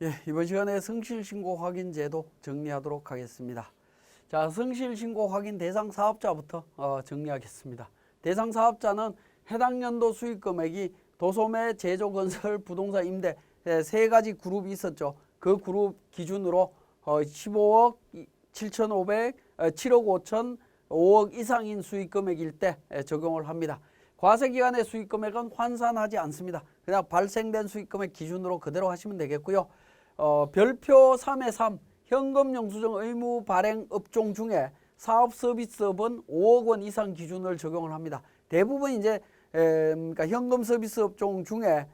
예, 이번 시간에 성실신고 확인 제도 정리하도록 하겠습니다. 자, 성실신고 확인 대상 사업자부터 정리하겠습니다. 대상 사업자는 해당 연도 수익 금액이 도소매, 제조, 건설, 부동산, 임대 세 가지 그룹이 있었죠. 그 그룹 기준으로 15억 7,500, 7억 5천, 5억 이상인 수익 금액일 때 적용을 합니다. 과세기간의 수익 금액은 환산하지 않습니다. 그냥 발생된 수익 금액 기준으로 그대로 하시면 되겠고요. 별표 3의 3 현금 영수증 의무 발행 업종 중에 사업 서비스업은 5억 원 이상 기준을 적용을 합니다. 대부분 이제 그러니까 현금 서비스 업종 중에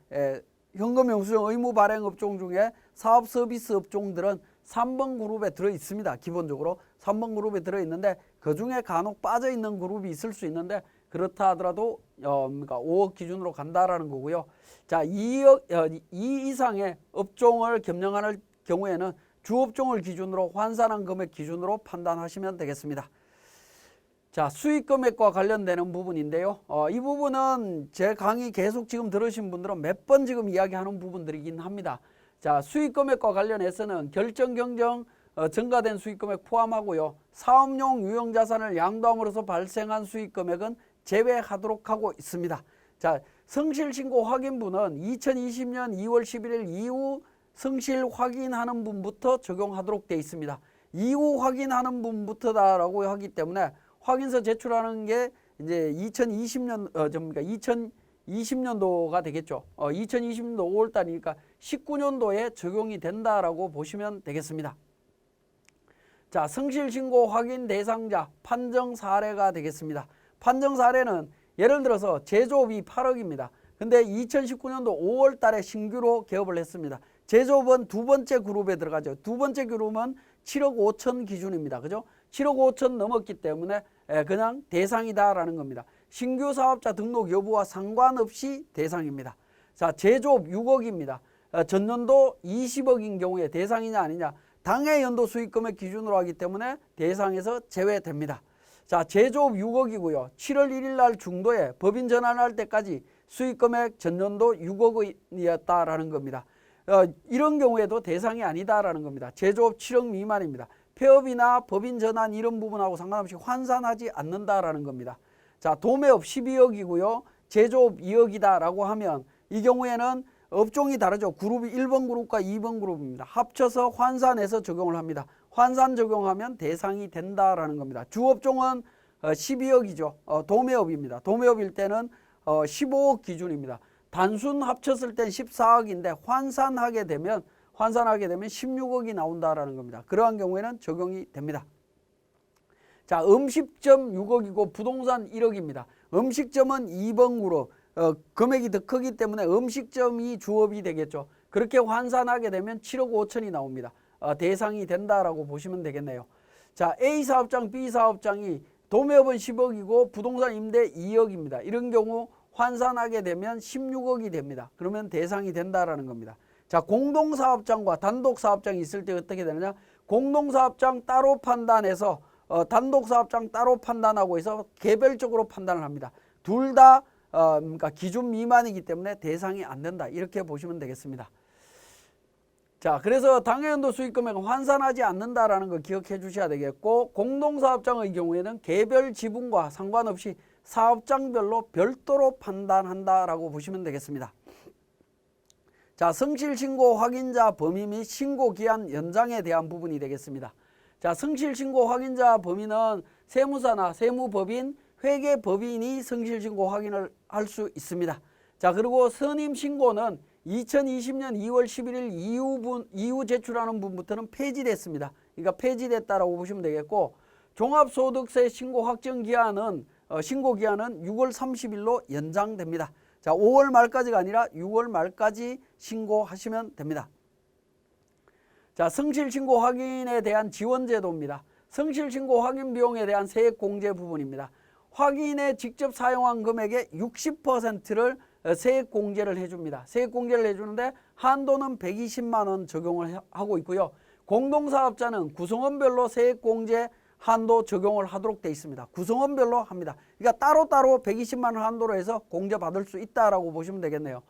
현금 영수증 의무 발행 업종 중에 사업 서비스 업종들은 3번 그룹에 들어 있습니다. 기본적으로 3번 그룹에 들어 있는데 그 중에 간혹 빠져 있는 그룹이 있을 수 있는데 그렇다 하더라도 그러니까 5억 기준으로 간다라는 거고요. 자, 2억 2 이상의 업종을 겸용하는 경우에는 주업종을 기준으로 환산한 금액 기준으로 판단하시면 되겠습니다. 자, 수익 금액과 관련되는 부분인데요. 이 부분은 제 강의 계속 지금 들으신 분들은 몇 번 지금 이야기하는 부분들이긴 합니다. 자, 수익 금액과 관련해서는 결정 경정 증가된 수익 금액 포함하고요. 사업용 유형 자산을 양도함으로써 발생한 수익 금액은 제외하도록 하고 있습니다. 자, 성실신고 확인분은 2020년 2월 11일 이후 성실 확인하는 분부터 적용하도록 되어 있습니다. 이후 확인하는 분부터다라고 하기 때문에 확인서 제출하는 게 이제 2020년도가 되겠죠. 2020년도 5월 달이니까 19년도에 적용이 된다라고 보시면 되겠습니다. 자, 성실신고 확인 대상자 판정 사례가 되겠습니다. 판정 사례는 예를 들어서 제조업이 8억입니다. 근데 2019년도 5월 달에 신규로 개업을 했습니다. 제조업은 두 번째 그룹에 들어가죠. 두 번째 그룹은 7억 5천 기준입니다. 그죠? 7억 5천 넘었기 때문에 그냥 대상이다라는 겁니다. 신규 사업자 등록 여부와 상관없이 대상입니다. 자, 제조업 6억입니다. 전년도 20억인 경우에 대상이냐 아니냐. 당해 연도 수익금액 기준으로 하기 때문에 대상에서 제외됩니다. 자, 제조업 6억이고요. 7월 1일 날 중도에 법인 전환할 때까지 수익금액 전년도 6억이었다라는 겁니다. 이런 경우에도 대상이 아니다라는 겁니다. 제조업 7억 미만입니다. 폐업이나 법인 전환 이런 부분하고 상관없이 환산하지 않는다라는 겁니다. 자, 도매업 12억이고요. 제조업 2억이다라고 하면 이 경우에는 업종이 다르죠. 그룹이 1번 그룹과 2번 그룹입니다. 합쳐서 환산해서 적용을 합니다. 환산 적용하면 대상이 된다라는 겁니다. 주업종은 12억이죠. 도매업입니다. 도매업일 때는 15억 기준입니다. 단순 합쳤을 땐 14억인데 환산하게 되면 16억이 나온다라는 겁니다. 그러한 경우에는 적용이 됩니다. 자, 음식점 6억이고 부동산 1억입니다. 음식점은 2번 그룹, 금액이 더 크기 때문에 음식점이 주업이 되겠죠. 그렇게 환산하게 되면 7억 5천이 나옵니다. 대상이 된다라고 보시면 되겠네요. 자, A 사업장, B 사업장이 도매업은 10억이고 부동산 임대 2억입니다. 이런 경우 환산하게 되면 16억이 됩니다. 그러면 대상이 된다라는 겁니다. 자, 공동사업장과 단독사업장이 있을 때 어떻게 되느냐? 공동사업장 따로 판단해서 단독사업장 따로 판단하고 해서 개별적으로 판단을 합니다. 둘 다 그러니까 기준 미만이기 때문에 대상이 안 된다. 이렇게 보시면 되겠습니다. 자, 그래서 당해연도 수익금액은 환산하지 않는다라는 거 기억해 주셔야 되겠고, 공동사업장의 경우에는 개별 지분과 상관없이 사업장별로 별도로 판단한다라고 보시면 되겠습니다. 자, 성실신고 확인자 범위 및 신고기한 연장에 대한 부분이 되겠습니다. 자, 성실신고 확인자 범위는 세무사나 세무법인, 회계법인이 성실신고 확인을 할 수 있습니다. 자, 그리고 선임신고는 2020년 2월 11일 이후 제출하는 분부터는 폐지됐습니다. 그러니까 폐지됐다라고 보시면 되겠고, 종합소득세 신고 확정기한은 신고기한은 6월 30일로 연장됩니다. 자, 5월 말까지가 아니라 6월 말까지 신고하시면 됩니다. 자, 성실신고 확인에 대한 지원제도입니다. 성실신고 확인 비용에 대한 세액공제 부분입니다. 확인에 직접 사용한 금액의 60%를 세액공제를 해줍니다. 세액공제를 해주는데 한도는 120만 원 적용을 하고 있고요. 공동사업자는 구성원별로 세액공제 한도 적용을 하도록 되어 있습니다. 구성원별로 합니다. 그러니까 따로따로 120만 원 한도로 해서 공제받을 수 있다라고 보시면 되겠네요.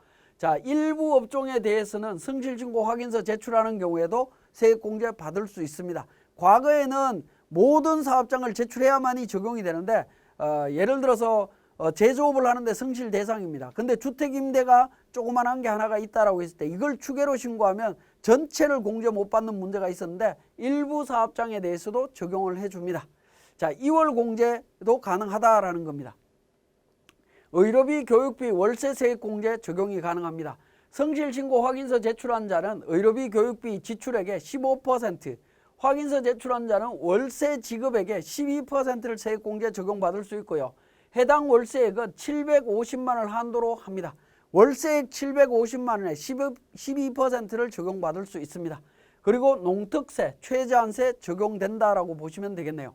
자, 일부 업종에 대해서는 성실신고 확인서 제출하는 경우에도 세액공제 받을 수 있습니다. 과거에는 모든 사업장을 제출해야만이 적용이 되는데 예를 들어서 제조업을 하는데 성실 대상입니다. 근데 주택임대가 조그만한 게 하나가 있다라고 했을 때 이걸 추계로 신고하면 전체를 공제 못 받는 문제가 있었는데 일부 사업장에 대해서도 적용을 해줍니다. 자, 2월 공제도 가능하다라는 겁니다. 의료비, 교육비, 월세 세액 공제 적용이 가능합니다. 성실신고 확인서 제출한 자는 의료비, 교육비 지출액의 15%, 확인서 제출한 자는 월세 지급액의 12%를 세액 공제 적용받을 수 있고요. 해당 월세액은 750만 원을 한도로 합니다. 월세액 750만 원에 12%를 적용받을 수 있습니다. 그리고 농특세, 최저한세 적용된다라고 보시면 되겠네요.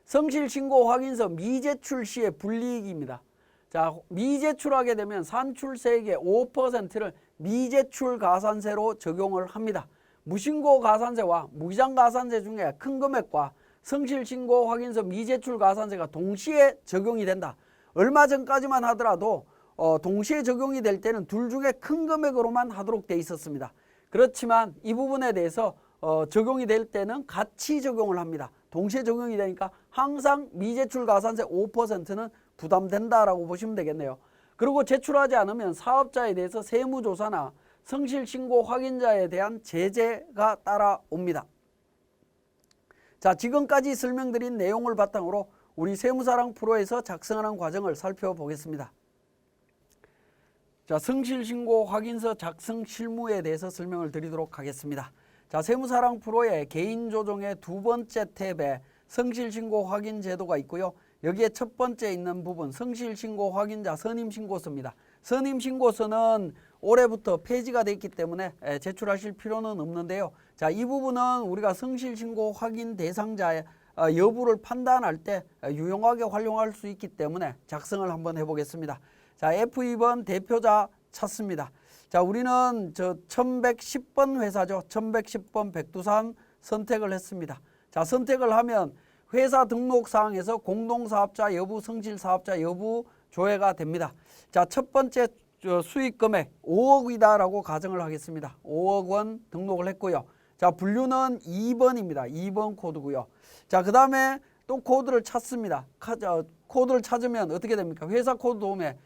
성실신고 확인서 미제출 시의 불이익입니다. 자, 미제출하게 되면 산출세액의 5%를 미제출 가산세로 적용을 합니다. 무신고 가산세와 무기장 가산세 중에 큰 금액과 성실신고 확인서 미제출 가산세가 동시에 적용이 된다. 얼마 전까지만 하더라도 동시에 적용이 될 때는 둘 중에 큰 금액으로만 하도록 돼 있었습니다. 그렇지만 이 부분에 대해서 적용이 될 때는 같이 적용을 합니다. 동시에 적용이 되니까 항상 미제출 가산세 5%는 부담된다라고 보시면 되겠네요. 그리고 제출하지 않으면 사업자에 대해서 세무조사나 성실신고 확인자에 대한 제재가 따라옵니다. 자, 지금까지 설명드린 내용을 바탕으로 우리 세무사랑 프로에서 작성하는 과정을 살펴보겠습니다. 자, 성실신고 확인서 작성 실무에 대해서 설명을 드리도록 하겠습니다. 자, 세무사랑 프로의 개인조정의 두 번째 탭에 성실신고 확인 제도가 있고요. 여기에 첫 번째 있는 부분 성실신고 확인자 선임신고서입니다. 선임신고서는 올해부터 폐지가 됐기 때문에 제출하실 필요는 없는데요. 자, 이 부분은 우리가 성실신고 확인 대상자의 여부를 판단할 때 유용하게 활용할 수 있기 때문에 작성을 한번 해보겠습니다. 자, F2번 대표자 찾습니다. 자, 우리는 1110번 회사죠. 1110번 백두산 선택을 했습니다. 자, 선택을 하면 회사 등록사항에서 공동사업자 여부, 성실사업자 여부 조회가 됩니다. 자, 첫 번째 수익금액 5억이다라고 가정을 하겠습니다. 5억 원 등록을 했고요. 자, 분류는 2번입니다. 2번 코드고요. 자, 그 다음에 또 코드를 찾습니다. 코드를 찾으면 어떻게 됩니까? 회사 코드 도움에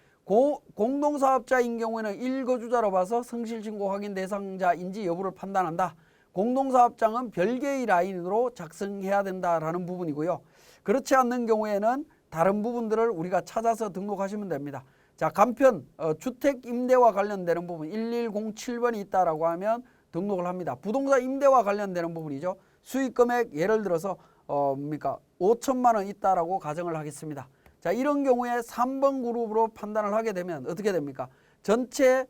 공동사업자인 경우에는 1거주자로 봐서 성실신고 확인 대상자인지 여부를 판단한다. 공동사업장은 별개의 라인으로 작성해야 된다라는 부분이고요. 그렇지 않는 경우에는 다른 부분들을 우리가 찾아서 등록하시면 됩니다. 자, 간편 주택 임대와 관련되는 부분 1107번이 있다라고 하면 등록을 합니다. 부동산 임대와 관련되는 부분이죠. 수익금액 예를 들어서 5천만 원 있다라고 가정을 하겠습니다. 자, 이런 경우에 3번 그룹으로 판단을 하게 되면 어떻게 됩니까? 전체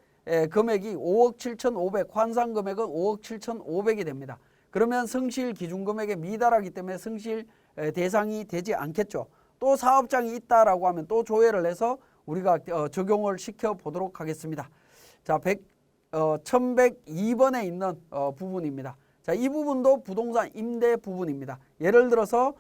금액이 5억 7,500, 환산 금액은 5억 7,500이 됩니다. 그러면 성실 기준 금액에 미달하기 때문에 성실 대상이 되지 않겠죠. 또 사업장이 있다라고 하면 또 조회를 해서 우리가 적용을 시켜 보도록 하겠습니다. 자, 1102번에 있는 부분입니다. 자, 이 부분도 부동산 임대 부분입니다. 예를 들어서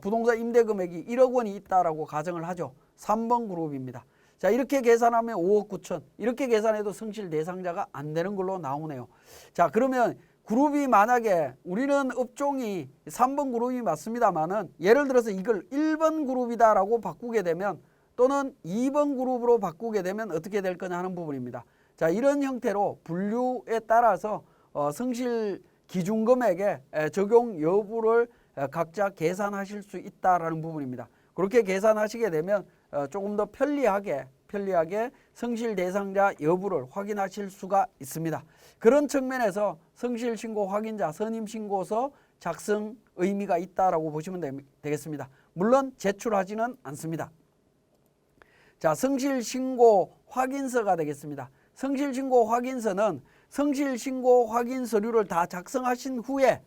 부동산 임대 금액이 1억 원이 있다라고 가정을 하죠. 3번 그룹입니다. 자, 이렇게 계산하면 5억 9천, 이렇게 계산해도 성실 대상자가 안 되는 걸로 나오네요. 자, 그러면 그룹이 만약에 우리는 업종이 3번 그룹이 맞습니다만은 예를 들어서 이걸 1번 그룹이다라고 바꾸게 되면 또는 2번 그룹으로 바꾸게 되면 어떻게 될 거냐 하는 부분입니다. 자, 이런 형태로 분류에 따라서 성실 기준 금액의 적용 여부를 각자 계산하실 수 있다라는 부분입니다. 그렇게 계산하시게 되면 조금 더 편리하게 성실 대상자 여부를 확인하실 수가 있습니다. 그런 측면에서 성실신고 확인자 선임신고서 작성 의미가 있다라고 보시면 되겠습니다. 물론 제출하지는 않습니다. 자, 성실신고 확인서가 되겠습니다. 성실신고 확인서는 성실신고 확인 서류를 다 작성하신 후에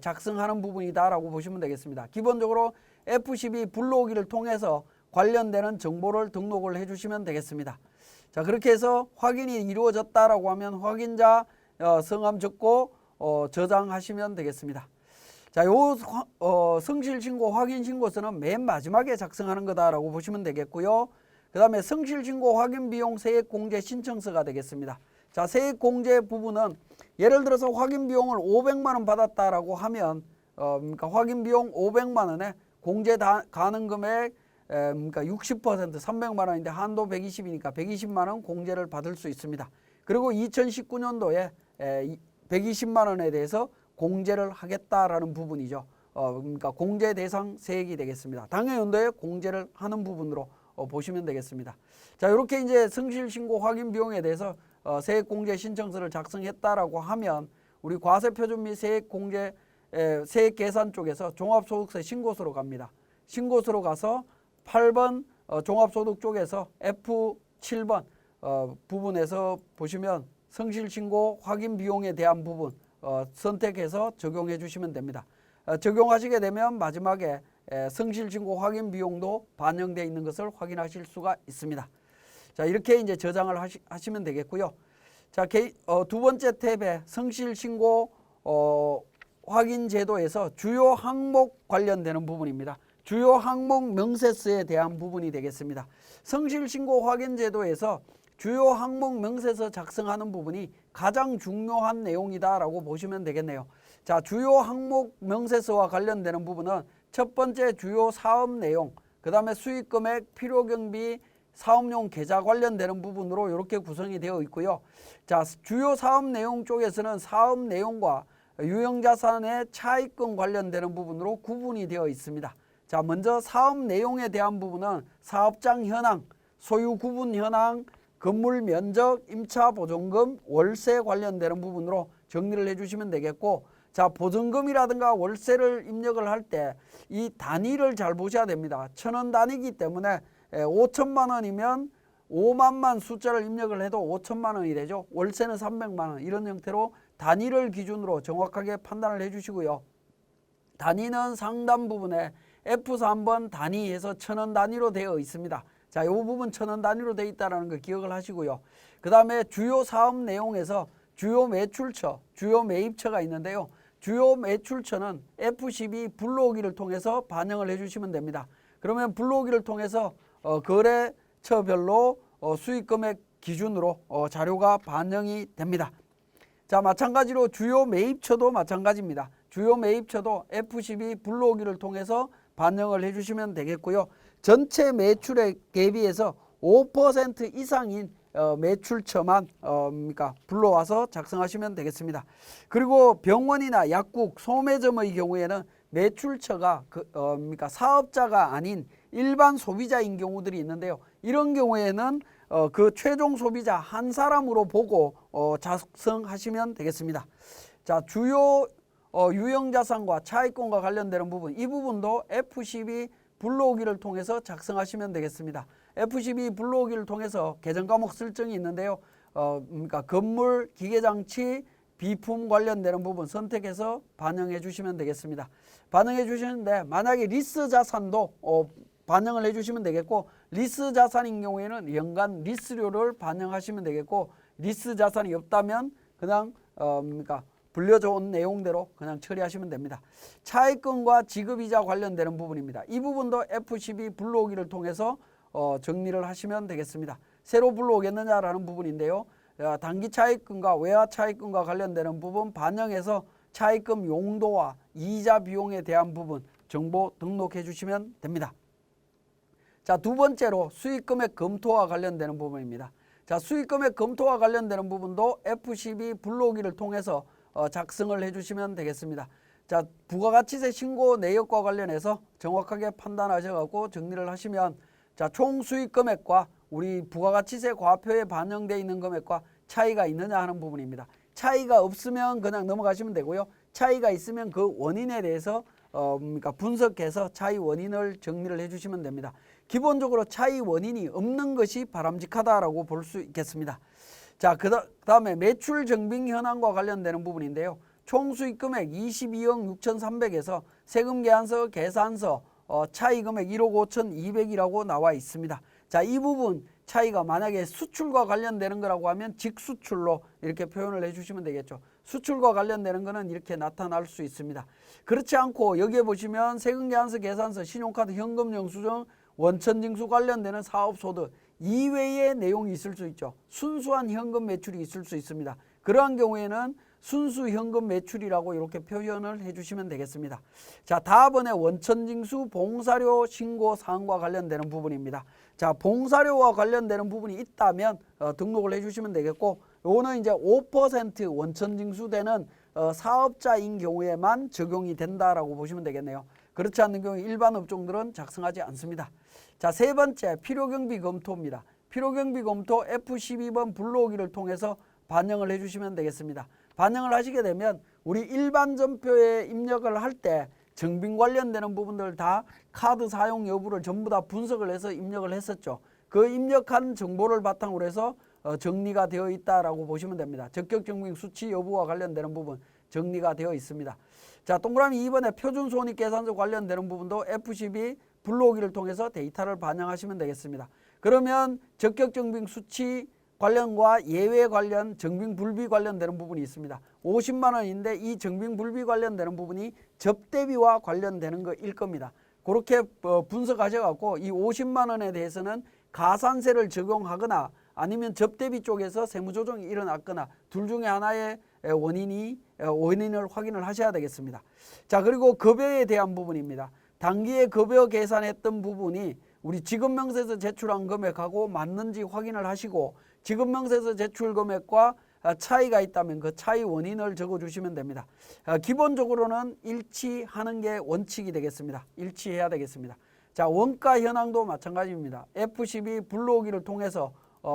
작성하는 부분이다라고 보시면 되겠습니다. 기본적으로 F12 불러오기를 통해서 관련되는 정보를 등록을 해주시면 되겠습니다. 자, 그렇게 해서 확인이 이루어졌다라고 하면 확인자 성함 적고 저장하시면 되겠습니다. 자, 요 성실신고 확인신고서는 맨 마지막에 작성하는 거다라고 보시면 되겠고요. 그 다음에 성실신고 확인비용 세액공제 신청서가 되겠습니다. 자, 세액공제 부분은 예를 들어서 확인비용을 500만 원 받았다라고 하면 그러니까 확인비용 500만 원에 공제 가능 금액 그러니까 60% 300만 원인데 한도 120이니까 120만 원 공제를 받을 수 있습니다. 그리고 2019년도에 120만 원에 대해서 공제를 하겠다라는 부분이죠. 그러니까 공제 대상 세액이 되겠습니다. 당해연도에 공제를 하는 부분으로 보시면 되겠습니다. 자, 이렇게 이제 성실신고 확인 비용에 대해서 세액공제 신청서를 작성했다라고 하면 우리 과세표준 및 세액공제 세액계산 쪽에서 종합소득세 신고서로 갑니다. 신고서로 가서 8번 종합소득 쪽에서 F7번 부분에서 보시면 성실신고 확인 비용에 대한 부분 선택해서 적용해 주시면 됩니다. 적용하시게 되면 마지막에 성실신고 확인 비용도 반영되어 있는 것을 확인하실 수가 있습니다. 자, 이렇게 이제 저장을 하시면 되겠고요. 자, 두 번째 탭에 성실신고 확인 제도에서 주요 항목 관련되는 부분입니다. 주요 항목 명세서에 대한 부분이 되겠습니다. 성실신고 확인 제도에서 주요 항목 명세서 작성하는 부분이 가장 중요한 내용이다라고 보시면 되겠네요. 자, 주요 항목 명세서와 관련되는 부분은 첫 번째 주요 사업 내용, 그 다음에 수익금액, 필요경비, 사업용 계좌 관련되는 부분으로 이렇게 구성이 되어 있고요. 자, 주요 사업 내용 쪽에서는 사업 내용과 유형자산의 차입금 관련되는 부분으로 구분이 되어 있습니다. 자, 먼저 사업 내용에 대한 부분은 사업장 현황, 소유 구분 현황, 건물 면적, 임차 보증금, 월세 관련되는 부분으로 정리를 해주시면 되겠고, 자, 보증금이라든가 월세를 입력을 할 때 이 단위를 잘 보셔야 됩니다. 1,000원 단위이기 때문에 5천만 원이면 5만만 숫자를 입력을 해도 5천만 원이 되죠. 월세는 300만 원 이런 형태로 단위를 기준으로 정확하게 판단을 해주시고요. 단위는 상단 부분에 F3번 단위에서 1,000원 단위로 되어 있습니다. 자, 이 부분 1,000원 단위로 되어 있다는 거 기억을 하시고요. 그 다음에 주요 사업 내용에서 주요 매출처, 주요 매입처가 있는데요. 주요 매출처는 F12 불러오기를 통해서 반영을 해주시면 됩니다. 그러면 불러오기를 통해서 거래처별로 수익금액 기준으로 자료가 반영이 됩니다. 자, 마찬가지로 주요 매입처도 마찬가지입니다. 주요 매입처도 F12 불러오기를 통해서 반영을 해주시면 되겠고요. 전체 매출에 대비해서 5% 이상인 매출처만 그러니까 불러와서 작성하시면 되겠습니다. 그리고 병원이나 약국, 소매점의 경우에는 매출처가 그러니까 사업자가 아닌 일반 소비자인 경우들이 있는데요. 이런 경우에는 그 최종 소비자 한 사람으로 보고 작성하시면 되겠습니다. 자, 주요 유형자산과 차입금과 관련되는 부분, 이 부분도 F12 불러오기를 통해서 작성하시면 되겠습니다. F12 불러오기를 통해서 계정과목 설정이 있는데요. 그러니까 건물, 기계장치, 비품 관련되는 부분 선택해서 반영해 주시면 되겠습니다. 반영해 주시는데 만약에 리스 자산도 반영을 해 주시면 되겠고, 리스 자산인 경우에는 연간 리스료를 반영하시면 되겠고, 리스 자산이 없다면 그냥 그러니까 불려져 온 내용대로 그냥 처리하시면 됩니다. 차입금과 지급이자 관련되는 부분입니다. 이 부분도 F12 불러오기를 통해서 정리를 하시면 되겠습니다. 새로 불러오겠느냐라는 부분인데요. 단기 차입금과 외화 차입금과 관련되는 부분 반영해서 차입금 용도와 이자 비용에 대한 부분 정보 등록해 주시면 됩니다. 자, 두 번째로 수익금액 검토와 관련되는 부분입니다. 자, 수익금액 검토와 관련되는 부분도 F12 불러오기를 통해서 작성을 해주시면 되겠습니다. 자, 부가가치세 신고 내역과 관련해서 정확하게 판단하셔서 정리를 하시면, 자, 총 수익 금액과 우리 부가가치세 과표에 반영되어 있는 금액과 차이가 있느냐 하는 부분입니다. 차이가 없으면 그냥 넘어가시면 되고요. 차이가 있으면 그 원인에 대해서 그러니까 분석해서 차이 원인을 정리를 해주시면 됩니다. 기본적으로 차이 원인이 없는 것이 바람직하다라고 볼 수 있겠습니다. 자, 그 다음에 매출 정빙 현황과 관련되는 부분인데요. 총 수익 금액 22억 6,300에서 세금 계산서 계산서 차이 금액 1억 5,200이라고 나와 있습니다. 자, 이 부분 차이가 만약에 수출과 관련되는 거라고 하면 직수출로 이렇게 표현을 해주시면 되겠죠. 수출과 관련되는 거는 이렇게 나타날 수 있습니다. 그렇지 않고 여기에 보시면 세금 계산서 계산서 신용카드 현금 영수증 원천징수 관련되는 사업소득 이외의 내용이 있을 수 있죠. 순수한 현금 매출이 있을 수 있습니다. 그러한 경우에는 순수 현금 매출이라고 이렇게 표현을 해주시면 되겠습니다. 자, 다음번에 원천징수 봉사료 신고 사항과 관련되는 부분입니다. 자, 봉사료와 관련되는 부분이 있다면 등록을 해주시면 되겠고, 요거는 이제 5% 원천징수되는 사업자인 경우에만 적용이 된다라고 보시면 되겠네요. 그렇지 않는 경우 일반 업종들은 작성하지 않습니다. 자, 세 번째 필요경비 검토입니다. 필요경비 검토 F12번 불러오기를 통해서 반영을 해주시면 되겠습니다. 반영을 하시게 되면 우리 일반 전표에 입력을 할 때 정빈 관련되는 부분들 다 카드 사용 여부를 전부 다 분석을 해서 입력을 했었죠. 그 입력한 정보를 바탕으로 해서 정리가 되어 있다라고 보시면 됩니다. 적격 정빈 수치 여부와 관련되는 부분 정리가 되어 있습니다. 자, 동그라미 2번에 표준손익계산서 관련되는 부분도 F12 불러오기를 통해서 데이터를 반영하시면 되겠습니다. 그러면 적격 정빈 수치 관련과 예외 관련 정빈 불비 관련되는 부분이 있습니다. 50만 원인데 이 정빈 불비 관련되는 부분이 접대비와 관련되는 거일 겁니다. 그렇게 분석하셔갖고 이 50만 원에 대해서는 가산세를 적용하거나 아니면 접대비 쪽에서 세무조정이 일어났거나 둘 중에 하나의 원인을 확인을 하셔야 되겠습니다. 자, 그리고 급여에 대한 부분입니다. 당기에 급여 계산했던 부분이 우리 지급명세서 제출한 금액하고 맞는지 확인을 하시고 지급명세서 제출 금액과 차이가 있다면 그 차이 원인을 적어주시면 됩니다. 기본적으로는 일치하는 게 원칙이 되겠습니다. 일치해야 되겠습니다. 자, 원가 현황도 마찬가지입니다. F12 불러오기를 통해서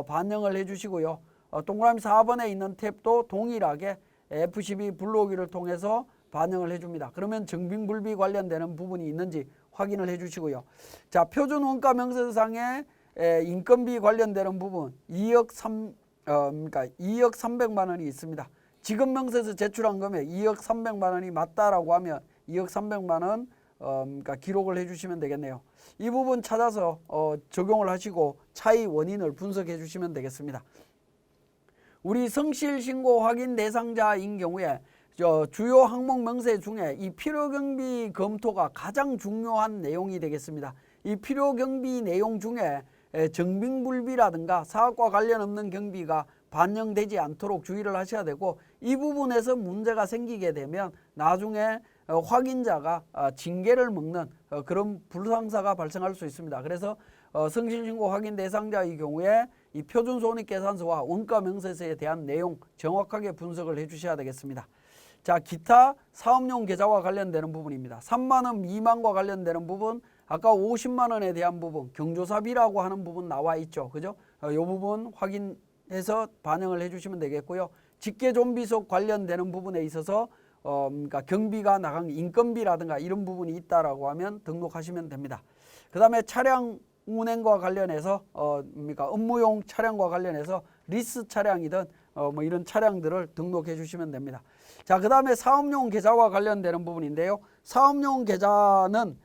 반영을 해주시고요. 동그라미 4번에 있는 탭도 동일하게 F12 불러오기를 통해서 반영을 해줍니다. 그러면 정빈불비 관련되는 부분이 있는지 확인을 해주시고요. 자, 표준 원가 명세서상에 인건비 관련되는 부분 2억 300만 원이 있습니다. 지급 명세서 제출한 금액 2억 300만 원이 맞다라고 하면 2억 300만 원 기록을 해주시면 되겠네요. 이 부분 찾아서 적용을 하시고 차이 원인을 분석해 주시면 되겠습니다. 우리 성실신고 확인 대상자인 경우에 주요 항목 명세 중에 이 필요경비 검토가 가장 중요한 내용이 되겠습니다. 이 필요경비 내용 중에 정빈불비라든가 사업과 관련 없는 경비가 반영되지 않도록 주의를 하셔야 되고, 이 부분에서 문제가 생기게 되면 나중에 확인자가 징계를 먹는 그런 불상사가 발생할 수 있습니다. 그래서 성실신고 확인 대상자의 경우에 이 표준손익계산서와 원가명세서에 대한 내용 정확하게 분석을 해주셔야 되겠습니다. 자, 기타 사업용 계좌와 관련되는 부분입니다. 3만 원 미만과 관련되는 부분, 아까 50만 원에 대한 부분, 경조사비라고 하는 부분 나와 있죠. 그죠? 이 부분 확인해서 반영을 해주시면 되겠고요. 직계존비속 관련되는 부분에 있어서 그러니까 경비가 나간 인건비라든가 이런 부분이 있다라고 하면 등록하시면 됩니다. 그 다음에 차량 운행과 관련해서 업무용 차량과 관련해서 리스 차량이든 뭐 이런 차량들을 등록해 주시면 됩니다. 자, 그 다음에 사업용 계좌와 관련되는 부분인데요. 사업용 계좌는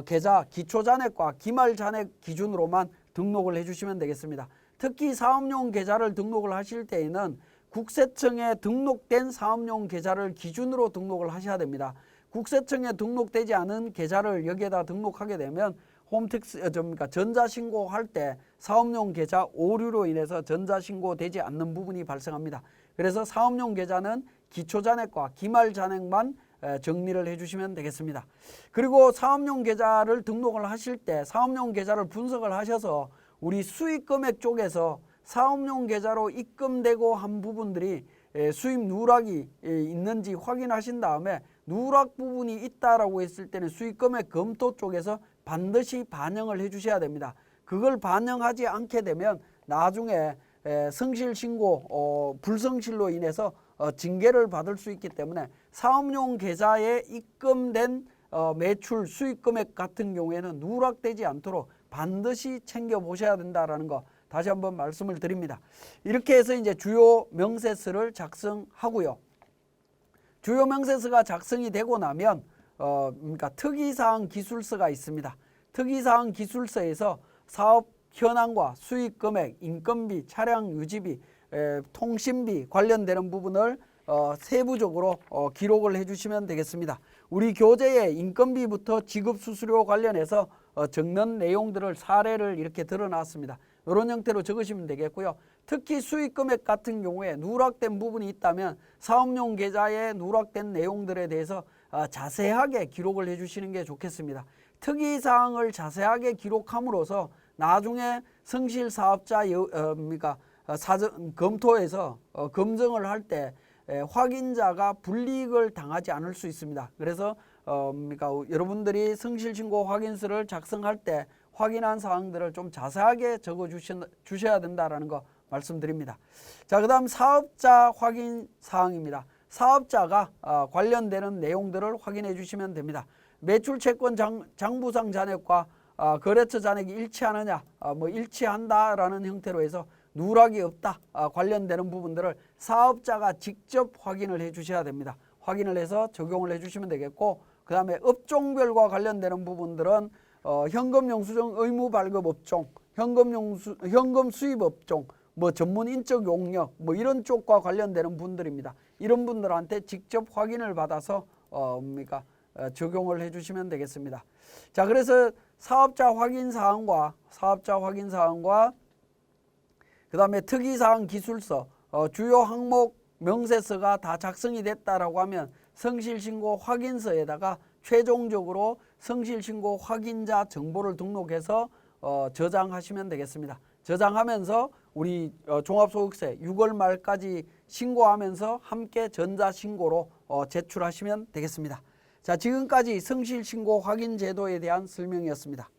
계좌 기초잔액과 기말잔액 기준으로만 등록을 해주시면 되겠습니다. 특히 사업용 계좌를 등록을 하실 때에는 국세청에 등록된 사업용 계좌를 기준으로 등록을 하셔야 됩니다. 국세청에 등록되지 않은 계좌를 여기에다 등록하게 되면 홈택스 전자신고할 때 사업용 계좌 오류로 인해서 전자신고되지 않는 부분이 발생합니다. 그래서 사업용 계좌는 기초잔액과 기말잔액만 정리를 해주시면 되겠습니다. 그리고 사업용 계좌를 등록을 하실 때 사업용 계좌를 분석을 하셔서 우리 수익금액 쪽에서 사업용 계좌로 입금되고 한 부분들이 수입 누락이 있는지 확인하신 다음에 누락 부분이 있다라고 했을 때는 수익금액 검토 쪽에서 반드시 반영을 해주셔야 됩니다. 그걸 반영하지 않게 되면 나중에 성실신고 불성실로 인해서 징계를 받을 수 있기 때문에 사업용 계좌에 입금된 매출 수익금액 같은 경우에는 누락되지 않도록 반드시 챙겨보셔야 된다라는 거 다시 한번 말씀을 드립니다. 이렇게 해서 이제 주요 명세서를 작성하고요. 주요 명세서가 작성이 되고 나면 특이사항 기술서가 있습니다. 특이사항 기술서에서 사업 현황과 수익금액, 인건비, 차량 유지비, 통신비 관련되는 부분을 세부적으로 기록을 해주시면 되겠습니다. 우리 교재의 인건비부터 지급 수수료 관련해서 적는 내용들을 사례를 이렇게 드러놨습니다. 이런 형태로 적으시면 되겠고요. 특히 수익 금액 같은 경우에 누락된 부분이 있다면 사업용 계좌에 누락된 내용들에 대해서 자세하게 기록을 해주시는 게 좋겠습니다. 특이사항을 자세하게 기록함으로써 나중에 성실사업자 검토에서 검증을 할 때 확인자가 불이익을 당하지 않을 수 있습니다. 그래서 여러분들이 성실신고 확인서를 작성할 때 확인한 사항들을 좀 자세하게 적어 주셔야 된다라는 거 말씀드립니다. 자, 그 다음 사업자 확인 사항입니다. 사업자가 관련되는 내용들을 확인해 주시면 됩니다. 매출채권 장부상 잔액과 거래처 잔액이 일치하느냐, 일치한다라는 형태로 해서 누락이 없다, 관련되는 부분들을 사업자가 직접 확인을 해 주셔야 됩니다. 확인을 해서 적용을 해 주시면 되겠고, 그 다음에 업종별과 관련되는 부분들은 현금 영수증 의무 발급 업종, 현금 수입 업종, 전문 인적 용역, 이런 쪽과 관련되는 분들입니다. 이런 분들한테 직접 확인을 받아서 적용을 해주시면 되겠습니다. 자, 그래서 사업자 확인 사항과 그 다음에 특이사항 기술서, 주요 항목 명세서가 다 작성이 됐다라고 하면 성실신고 확인서에다가 최종적으로 성실신고 확인자 정보를 등록해서 저장하시면 되겠습니다. 저장하면서 우리 종합소득세 6월 말까지 신고하면서 함께 전자신고로 제출하시면 되겠습니다. 자, 지금까지 성실신고 확인 제도에 대한 설명이었습니다.